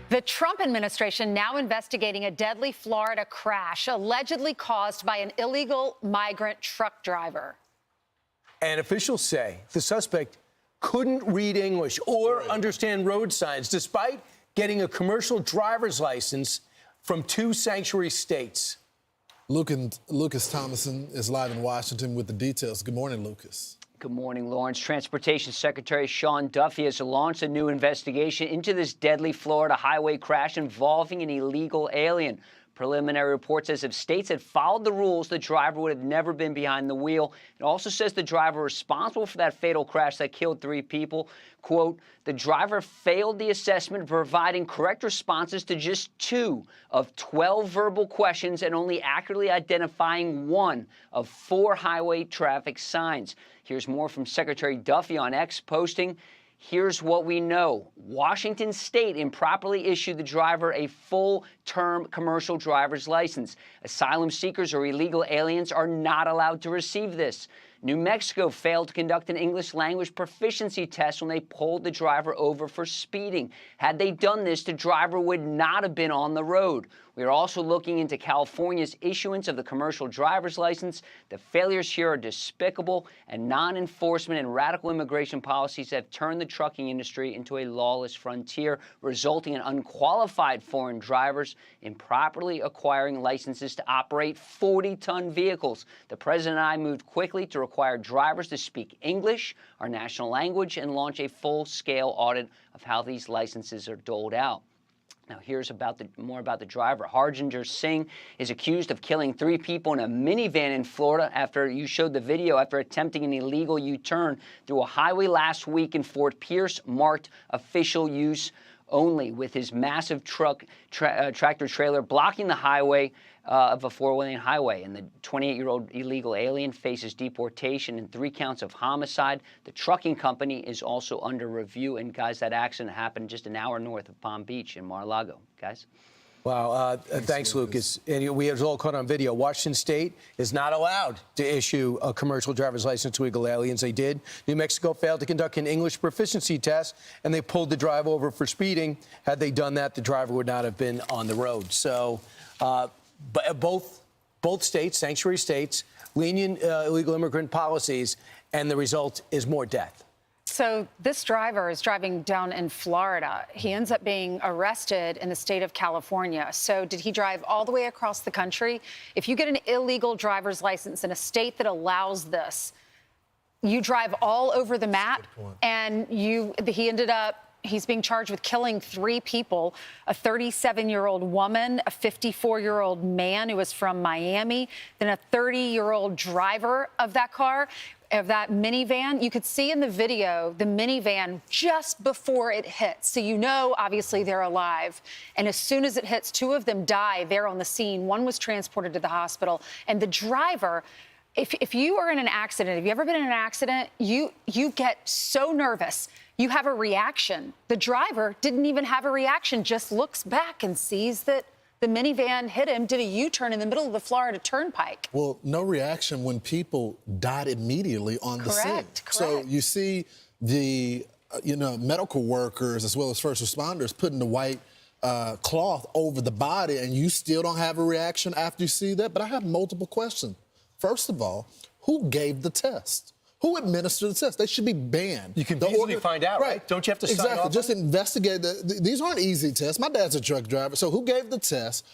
The Trump administration now investigating a deadly Florida crash allegedly caused by an illegal migrant truck driver. And officials say the suspect couldn't read English or understand road signs, despite getting a commercial driver's license from 2 sanctuary states. Lucas Thomason is live in Washington with the details. Good morning, Lucas. Good morning, Lawrence. Transportation Secretary Sean Duffy has launched a new investigation into this deadly Florida highway crash involving an illegal alien. Preliminary report says if states had followed the rules, the driver would have never been behind the wheel. It also says the driver responsible for that fatal crash that killed 3 people, quote, the driver failed the assessment, providing correct responses to just 2 of 12 verbal questions and only accurately identifying 1 of 4 highway traffic signs. Here's more from Secretary Duffy on X, posting, here's what we know. Washington State improperly issued the driver a full-term commercial driver's license. Asylum seekers or illegal aliens are not allowed to receive this. New Mexico failed to conduct an English language proficiency test when they pulled the driver over for speeding. Had they done this, the driver would not have been on the road. We are also looking into California's issuance of the commercial driver's license. The failures here are despicable, and non-enforcement and radical immigration policies have turned the trucking industry into a lawless frontier, resulting in unqualified foreign drivers improperly acquiring licenses to operate 40-ton vehicles. The president and I moved quickly to require drivers to speak English, our national language, and launch a full-scale audit of how these licenses are doled out. Now, here's more about the driver. Harjinder Singh is accused of killing 3 people in a minivan in Florida after you showed the video after attempting an illegal U-turn through a highway last week in Fort Pierce, marked official use only, with his massive tractor trailer blocking the highway of a 4-lane highway. And the 28-year-old illegal alien faces deportation and 3 counts of homicide. The trucking company is also under review. And, guys, that accident happened just an hour north of Palm Beach in Mar-a-Lago. Guys? Wow. Thanks, Lucas. And we have all caught on video. Washington State is not allowed to issue a commercial driver's license to illegal aliens. They did. New Mexico failed to conduct an English proficiency test, and they pulled the driver over for speeding. Had they done that, the driver would not have been on the road. So but both states, sanctuary states, lenient illegal immigrant policies, and the result is more death. So this driver is driving down in Florida. He ends up being arrested in the state of California. So did he drive all the way across the country? If you get an illegal driver's license in a state that allows this, you drive all over the map, and he's being charged with killing 3 people, a 37-year-old woman, a 54-year-old man who was from Miami, then a 30-year-old driver of that car, of that minivan. You could see in the video the minivan just before it hits. So you know, obviously, they're alive. And as soon as it hits, 2 of them die there on the scene. 1 was transported to the hospital. And the driver, if you are in an accident, have you ever been in an accident? You get so nervous. You have a reaction. The driver didn't even have a reaction, just looks back and sees that the minivan hit him, did a U-turn in the middle of the Florida Turnpike. Well, no reaction when people died immediately on the scene. Correct. So you see the, medical workers as well as first responders putting the white cloth over the body, and you still don't have a reaction after you see that? But I have multiple questions. First of all, who gave the test? Who administered the test? They should be banned. You can easily find out, right? Don't you have to sign off? Exactly. Just investigate. These aren't easy tests. My dad's a truck driver. So who gave the test?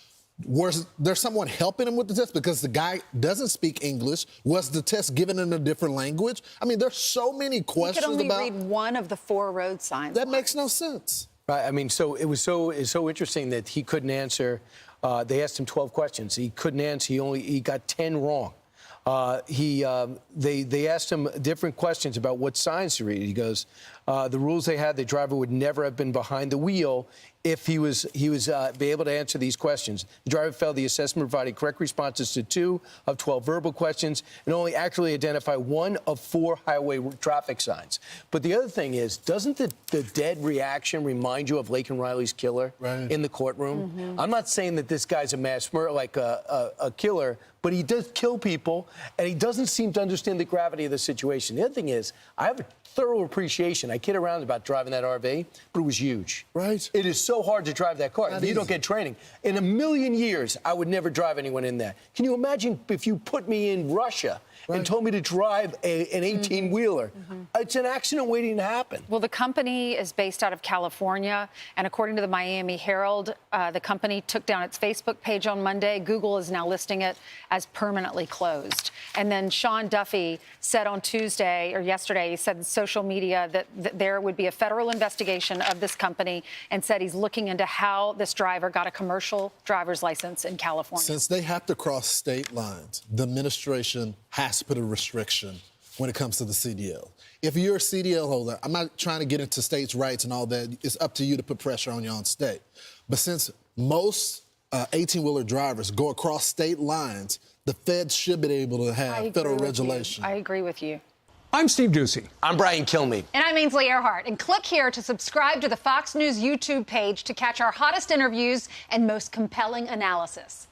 Was there someone helping him with the test? Because the guy doesn't speak English. Was the test given in a different language? I mean, there's so many questions about... He could only read 1 of the 4 road signs. That makes no sense. Right. I mean, so it's so interesting that he couldn't answer. They asked him 12 questions. He couldn't answer. He got 10 wrong. They asked him different questions about what signs to read. He goes, the rules they had, the driver would never have been behind the wheel if he was be able to answer these questions. The driver failed the assessment, provided correct responses to 2 of 12 verbal questions, and only accurately identified 1 of 4 highway traffic signs. But the other thing is, doesn't the dead reaction remind you of Laken Riley's killer in the courtroom? Mm-hmm. I'm not saying that this guy's a mass murderer, like a killer, but he does kill people, and he doesn't seem to understand the gravity of the situation. The other thing is, I have a thorough appreciation. I kid around about driving that RV, but it was huge. Right. It is so hard to drive that car. Not if you don't easy. get training. In a million years, I would never drive anyone in that. Can you imagine if you put me in Russia and told me to drive an 18-wheeler? It's an accident waiting to happen. Well, the company is based out of California, and according to the Miami Herald, the company took down its Facebook page on Monday. Google is now listing it as permanently closed. And then Sean Duffy said on Tuesday or yesterday, he said in social media that there would be a federal investigation of this company, and said he's looking into how this driver got a commercial driver's license in California. Since they have to cross state lines, the administration has to put a restriction when it comes to the CDL. If you're a CDL holder, I'm not trying to get into states' rights and all that. It's up to you to put pressure on your own state. But since most 18-wheeler drivers go across state lines, the feds should be able to have federal regulation. I agree with you. I'm Steve Ducey. I'm Brian Kilmeade. And I'm Ainsley Earhart. And click here to subscribe to the Fox News YouTube page to catch our hottest interviews and most compelling analysis.